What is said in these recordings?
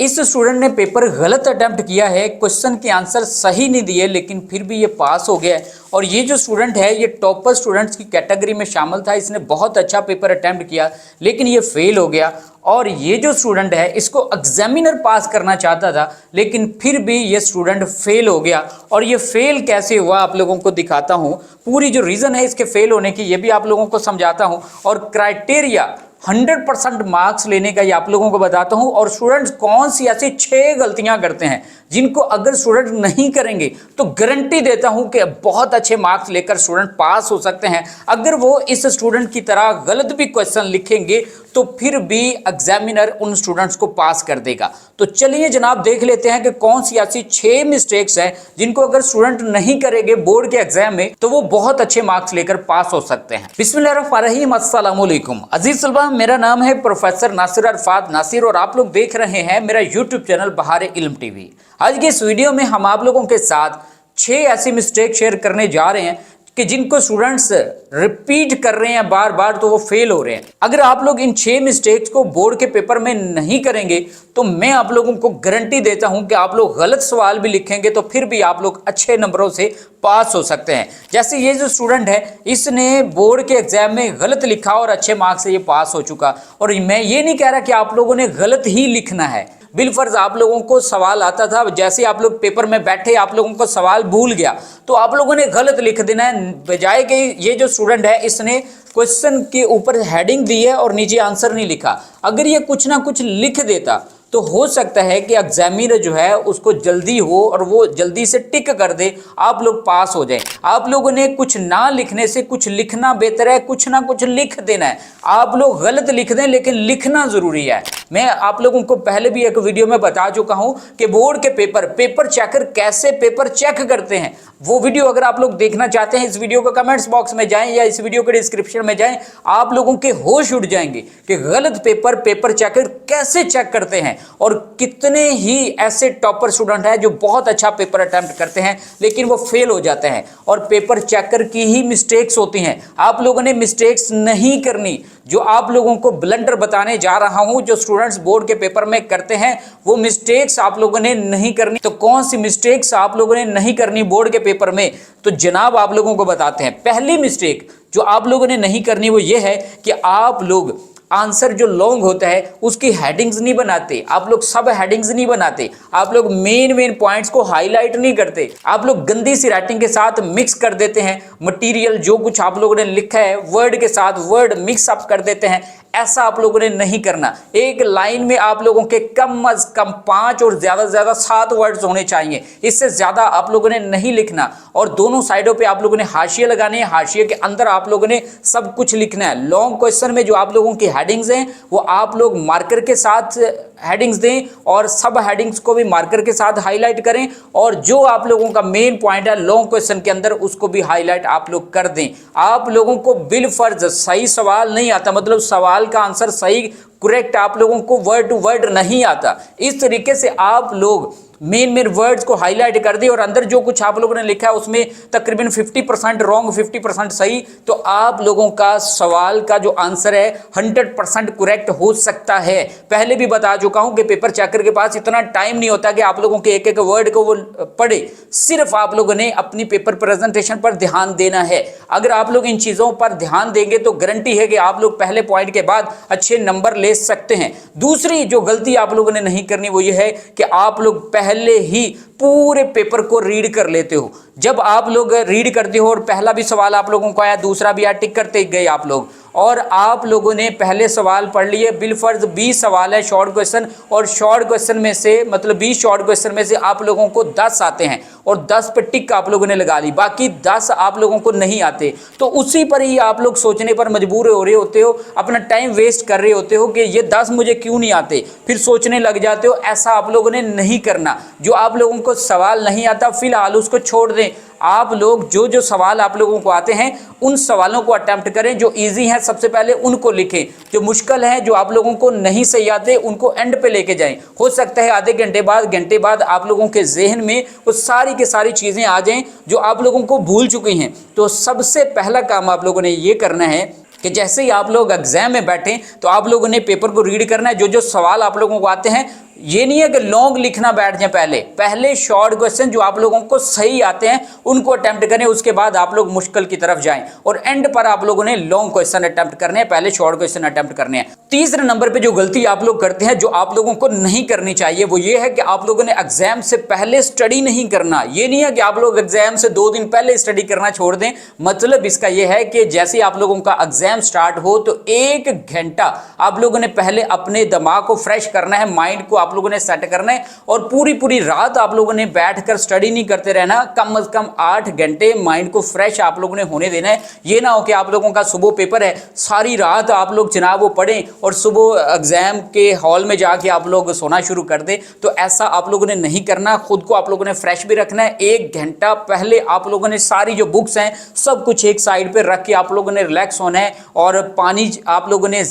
इस स्टूडेंट ने पेपर गलत अटेम्प्ट किया है, क्वेश्चन के आंसर सही नहीं दिए, लेकिन फिर भी ये पास हो गया है। और ये जो स्टूडेंट है ये टॉपर स्टूडेंट्स की कैटेगरी में शामिल था। इसने बहुत अच्छा पेपर अटेम्प्ट किया लेकिन ये फेल हो गया। और ये जो स्टूडेंट है इसको एग्जामिनर पास करना चाहता था लेकिन फिर भी ये स्टूडेंट फेल हो गया। और ये फेल कैसे हुआ आप लोगों को दिखाता हूँ, पूरी जो रीज़न है इसके फेल होने की ये भी आप लोगों को समझाता हूँ, और क्राइटेरिया 100% मार्क्स लेने का ये आप लोगों को बताता हूं। और स्टूडेंट्स कौन सी ऐसी 6 गलतियां करते हैं जिनको अगर स्टूडेंट नहीं करेंगे तो गारंटी देता हूं कि बहुत अच्छे मार्क्स लेकर स्टूडेंट पास हो सकते हैं। अगर वो इस स्टूडेंट की तरह गलत भी क्वेश्चन लिखेंगे तो फिर भी एग्जामिनर उन स्टूडेंट्स को पास कर देगा। तो चलिए जनाब देख लेते हैं कि कौन सी ऐसी 6 मिस्टेक्स हैं जिनको अगर स्टूडेंट नहीं करेंगे बोर्ड के एग्जाम में तो वो बहुत अच्छे मार्क्स लेकर पास हो सकते हैं। बिस्मिल्लाहिर्रहमानिर्रहीम, अस्सलाम वालेकुम अजीज तलबा, मेरा नाम है प्रोफेसर नासिर अरफात नासिर और आप लोग देख रहे हैं मेरा यूट्यूब चैनल बहार इल्म टीवी। आज के इस वीडियो में हम आप लोगों के साथ 6 ऐसी मिस्टेक शेयर करने जा रहे हैं कि जिनको स्टूडेंट्स रिपीट कर रहे हैं बार बार तो वो फेल हो रहे हैं। अगर आप लोग इन 6 मिस्टेक्स को बोर्ड के पेपर में नहीं करेंगे तो मैं आप लोगों को गारंटी देता हूं कि आप लोग गलत सवाल भी लिखेंगे तो फिर भी आप लोग अच्छे नंबरों से पास हो सकते हैं। जैसे ये जो स्टूडेंट है इसने बोर्ड के एग्जाम में गलत लिखा और अच्छे मार्क्स से ये पास हो चुका। और मैं ये नहीं कह रहा कि आप लोगों ने गलत ही लिखना है, बिलफर्ज आप लोगों को सवाल आता था, जैसे आप लोग पेपर में बैठे आप लोगों को सवाल भूल गया तो आप लोगों ने गलत लिख देना है, बजाय कि ये जो स्टूडेंट है इसने क्वेश्चन के ऊपर हेडिंग दी है और नीचे आंसर नहीं लिखा। अगर ये कुछ ना कुछ लिख देता तो हो सकता है कि एग्जामिनर जो है उसको जल्दी हो और वो जल्दी से टिक कर दे, आप लोग पास हो जाएं। आप लोगों ने कुछ ना लिखने से कुछ लिखना बेहतर है, कुछ ना कुछ लिख देना है। आप लोग गलत लिख दें लेकिन लिखना जरूरी है। मैं आप लोगों को पहले भी एक वीडियो में बता चुका हूं कि बोर्ड के पेपर चेकर कैसे पेपर चेक करते हैं। वो वीडियो अगर आप लोग देखना चाहते हैं इस वीडियो को कमेंट्स बॉक्स में जाएं या इस वीडियो के डिस्क्रिप्शन में जाएं, आप लोगों के होश उड़ जाएंगे कि गलत पेपर चेकर कैसे चेक करते हैं। और कितने ही ऐसे टॉपर स्टूडेंट हैं जो बहुत अच्छा पेपर अटेम्प्ट करते हैं लेकिन वो फेल हो जाते हैं और पेपर चेकर की ही मिस्टेक्स होती हैं। आप लोगों ने मिस्टेक्स नहीं करनी। जो आप लोगों को ब्लंडर बताने जा रहा हूं जो स्टूडेंट्स बोर्ड के पेपर में करते हैं वो मिस्टेक्स आप लोगों ने नहीं करनी। तो कौन सी मिस्टेक्स आप लोगों ने नहीं करनी बोर्ड के पेपर में, तो जनाब आप लोगों को बताते हैं। पहली मिस्टेक जो आप लोगों ने नहीं करनी वो ये है कि आप लोग आंसर जो लॉन्ग होता है उसकी हेडिंग्स नहीं बनाते, आप लोग सब हेडिंग्स नहीं बनाते, आप लोग मेन पॉइंट्स को हाईलाइट नहीं करते, आप लोग गंदी सी राइटिंग के साथ मिक्स कर देते हैं मटेरियल, जो कुछ आप लोगों ने लिखा है वर्ड के साथ वर्ड मिक्स अप कर देते हैं। ऐसा आप लोगों ने नहीं करना। एक लाइन में आप लोगों के कम अज कम 5 और ज्यादा से ज्यादा 7 वर्ड्स होने चाहिए, इससे ज्यादा आप लोगों ने नहीं लिखना। और दोनों साइडों पे आप लोगों ने हाशिए लगाने हैं, हाशिए के अंदर आप लोगों ने सब कुछ लिखना है। लॉन्ग क्वेश्चन में जो आप लोगों की हेडिंग्स हैं वो आप लोग मार्कर के साथ हेडिंग्स दें और सब हेडिंग्स को भी मार्कर के साथ हाईलाइट करें, और जो आप लोगों का मेन पॉइंट है लॉन्ग क्वेश्चन के अंदर उसको भी हाईलाइट आप लोग कर दें। आप लोगों को बिलफर्ज सही सवाल नहीं आता, मतलब सवाल का आंसर सही करेक्ट आप लोगों को वर्ड टू वर्ड नहीं आता। इस तरीके से आप लोग मेन वर्ड्स को हाईलाइट कर दी और अंदर जो कुछ आप लोगों ने लिखा है उसमें तकरीबन 50% रॉन्ग 50% सही, तो आप लोगों का सवाल का जो आंसर है 100% करेक्ट हो सकता है। पहले भी बता चुका हूं कि पेपर चेकर के पास इतना टाइम नहीं होता कि आप लोगों के एक एक वर्ड को वो पढ़े, सिर्फ आप लोगों ने अपनी पेपर प्रेजेंटेशन पर ध्यान देना है। अगर आप लोग इन चीज़ों पर ध्यान देंगे तो गारंटी है कि आप लोग पहले पॉइंट के बाद अच्छे नंबर ले सकते हैं। दूसरी जो गलती आप लोगों ने नहीं करनी वो ये है कि आप लोग पहले ही पूरे पेपर को रीड कर लेते हो। जब आप लोग रीड करते हो और पहला भी सवाल आप लोगों को आया दूसरा भी आया, टिक करते गए आप लोग, और आप लोगों ने पहले सवाल पढ़ लिए, बिलफर्ज 20 सवाल है शॉर्ट क्वेश्चन, और शॉर्ट क्वेश्चन में से मतलब 20 शॉर्ट क्वेश्चन में से आप लोगों को 10 आते हैं और 10 पे टिक आप लोगों ने लगा ली, बाकी 10 आप लोगों को नहीं आते। तो उसी पर ही आप लोग सोचने पर मजबूर हो रहे होते हो, अपना टाइम वेस्ट कर रहे होते हो कि ये 10 मुझे क्यों नहीं आते, फिर सोचने लग जाते हो। ऐसा आप लोगों ने नहीं करना। जो आप लोगों को सवाल नहीं आता फिलहाल उसको छोड़ दें। आप लोग जो जो सवाल आप लोगों को आते हैं उन सवालों को अटेम्प्ट करें। जो इजी हैं सबसे पहले उनको लिखें, जो मुश्किल है जो आप लोगों को नहीं सही आते उनको एंड पे लेके जाएं। हो सकता है आधे घंटे बाद आप लोगों के जहन में वो सारी की सारी चीज़ें आ जाएं जो आप लोगों को भूल चुकी हैं। तो सबसे पहला काम आप लोगों ने ये करना है कि जैसे ही आप लोग एग्जाम में बैठें तो आप लोगों ने पेपर को रीड करना है। जो जो सवाल आप लोगों को आते हैं ये नहीं है कि लॉन्ग लिखना बैठ जाए, पहले शॉर्ट क्वेश्चन जो आप लोगों को सही आते हैं उनको अटेम्प्ट करें, उसके बाद आप लोग मुश्किल की तरफ जाएं और एंड पर आप लोगों ने लॉन्ग क्वेश्चन अटेम्प्ट करने हैं, पहले शॉर्ट क्वेश्चन अटेम्प्ट करने हैं। तीसरे नंबर पे जो गलती आप लोग करते हैं, जो आप लोगों को नहीं करनी चाहिए, वो ये है कि आप लोगों ने एग्जाम से पहले स्टडी नहीं करना। ये नहीं है कि आप लोग एग्जाम से 2 दिन पहले स्टडी करना छोड़ दें। मतलब इसका यह है कि जैसे आप लोगों का एग्जाम स्टार्ट हो तो 1 घंटा आप लोगों ने पहले अपने दिमाग को फ्रेश करना है, माइंड को आप लोगों ने सेट करना है और पूरी रात आप लोगों ने बैठकर स्टडी नहीं करते रहना। कम से कम 8 घंटे माइंड को फ्रेश आप लोगों ने होने देना है। ये ना हो कि आप लोगों का सुबह पेपर है, सारी रात आप लोग जनाब वो पढ़ें और सुबह एग्जाम के हॉल में जाके आप लोग सोना शुरू कर दें। तो ऐसा आप लोगों ने नहीं करना, खुद को आप लोगों ने फ्रेश भी रखना है। 1 घंटा पहले आप लोगों ने सारी जो बुक्स हैं सब कुछ एक साइड पे रख के आप लोगों ने रिलैक्स होना है और पानी आप लोगों ने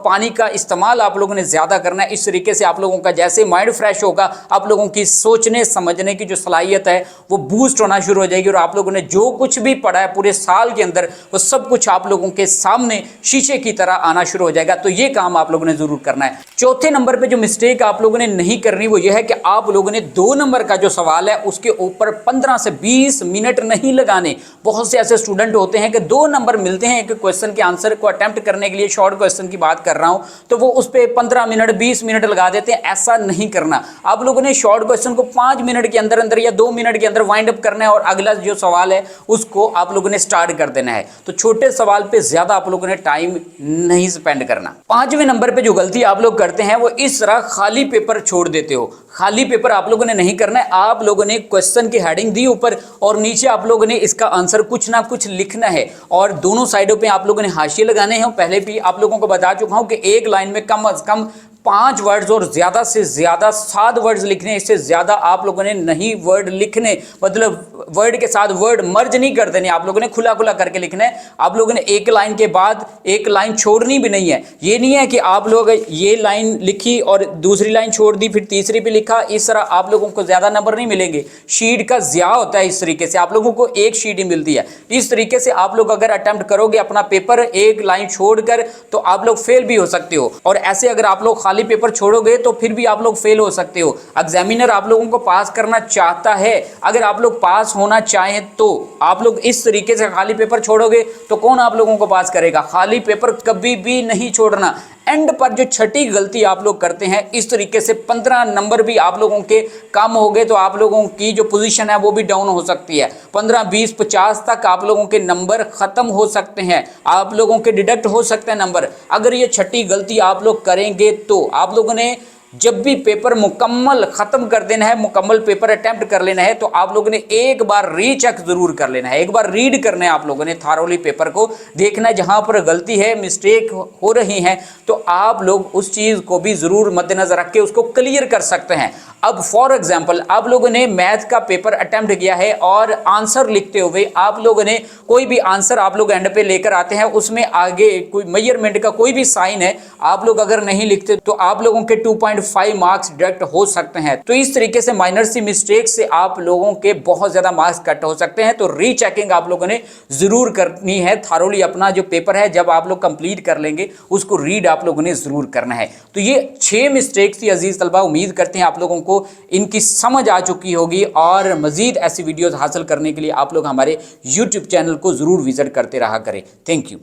पानी का इस्तेमाल आप लोगों ने ज्यादा करना है। इस तरीके से आप लोगों का जैसे माइंड फ्रेश होगा, आप लोगों की सोचने समझने की जो सलाहियत है वो बूस्ट होना शुरू हो जाएगी और आप लोगों ने जो कुछ भी पढ़ा है पूरे साल के अंदर वो सब कुछ आप लोगों के सामने शीशे की तरह आना शुरू हो जाएगा। तो ये काम आप लोगों ने जरूर करना है। चौथे नंबर पे जो मिस्टेक आप लोगों ने नहीं करनी वो ये है कि आप लोगों ने 2 नंबर का जो सवाल है उसके ऊपर 15 से 20 मिनट नहीं लगाने। बहुत से ऐसे स्टूडेंट होते हैं कि 2 नंबर मिलते हैं एक क्वेश्चन के आंसर को अटेम्प्ट करने के लिए, शॉर्ट क्वेश्चन की बात कर रहा हूं, तो वो उस पर 15 मिनट 20 मिनट लगा देते हैं। ऐसा नहीं करना। आप लोगों ने शॉर्ट क्वेश्चन को 5 मिनट के अंदर अंदर या 2 मिनट के अंदर वाइंड अप करना है और अगला जो सवाल है उसको आप लोगों ने स्टार्ट कर देना है। तो छोटे सवाल पे ज्यादा आप लोगों ने टाइम नहीं स्पेंड करना। 5वें नंबर पे जो गलती आप लोग करते हैं वो इस तरह खाली पेपर छोड़ देते हो। खाली पेपर आप लोगों ने नहीं करना है। आप लोगों ने क्वेश्चन की हेडिंग दी ऊपर और नीचे आप लोगों ने इसका आंसर कुछ ना कुछ लिखना है और दोनों साइडों पे आप लोगों ने हाशिए लगाने हैं। पहले भी आप लोगों को बता चुका हूं कि एक लाइन में कम से कम 5 वर्ड्स और ज्यादा से ज्यादा 7 वर्ड्स लिखने, इससे ज्यादा आप लोगों ने नहीं वर्ड लिखने। मतलब वर्ड के साथ वर्ड मर्ज नहीं कर देने, आप लोगों ने खुला खुला करके लिखना है। आप लोगों ने एक लाइन के बाद एक लाइन छोड़नी भी नहीं है। ये नहीं है कि आप लोग ये लाइन लिखी और दूसरी लाइन छोड़ दी फिर तीसरी भी लिखा, इस तरह आप लोगों को ज्यादा नंबर नहीं मिलेंगे। शीट का ज़्या होता है, इस तरीके से आप लोगों को एक शीट ही मिलती है। इस तरीके से आप लोग अगर अटेम्प्ट करोगे अपना पेपर एक लाइन छोड़कर तो आप लोग फेल भी हो सकते हो। और ऐसे अगर आप लोग खाली पेपर छोड़ोगे तो फिर भी आप लोग फेल हो सकते हो। एग्जामिनर आप लोगों को पास करना चाहता है, अगर आप लोग पास होना चाहें तो आप लोग इस तरीके से खाली पेपर छोड़ोगे तो कौन आप लोगों को पास करेगा। खाली पेपर कभी भी नहीं छोड़ना। एंड पर जो छठी गलती आप लोग करते हैं, इस तरीके से 15 नंबर भी आप लोगों के कम हो गए तो आप लोगों की जो पोजीशन है वो भी डाउन हो सकती है। 15, 20, 50 तक आप लोगों के नंबर खत्म हो सकते हैं, आप लोगों के डिडक्ट हो सकते हैं नंबर। अगर ये छठी गलती आप लोग करेंगे तो आप लोगों ने जब भी पेपर मुकम्मल खत्म कर देना है, मुकम्मल पेपर अटेम्प्ट कर लेना है, तो आप लोगों ने एक बार रीचेक जरूर कर लेना है, एक बार रीड करना है। आप लोगों ने थारोली पेपर को देखना है, जहां पर गलती है, मिस्टेक हो रही है, तो आप लोग उस चीज को भी जरूर मद्देनजर रख के उसको क्लियर कर सकते हैं। अब फॉर एग्जाम्पल आप लोगों ने मैथ का पेपर अटेम्प्ट किया है और आंसर लिखते हुए आप लोगों ने कोई भी आंसर आप लोग एंड पे लेकर आते हैं, उसमें आगे कोई मेजरमेंट का कोई भी साइन है, आप लोग अगर नहीं लिखते तो आप लोगों के 2.5 मार्क्स डिडक्ट हो सकते हैं। तो इस तरीके से माइनर सी मिस्टेक से आप लोगों के बहुत ज्यादा मार्क्स कट हो सकते हैं। तो रीचेकिंग आप लोगों ने जरूर करनी है। थारोली अपना जो पेपर है जब आप लोग कंप्लीट कर लेंगे उसको रीड आप लोगों ने जरूर करना है। तो ये 6 मिस्टेक्स थी अजीज तलबा। उम्मीद करते हैं आप लोगों को इनकी समझ आ चुकी होगी और मजीद ऐसी वीडियोस हासिल करने के लिए आप लोग हमारे YouTube चैनल को जरूर विजिट करते रहा करें। Thank you.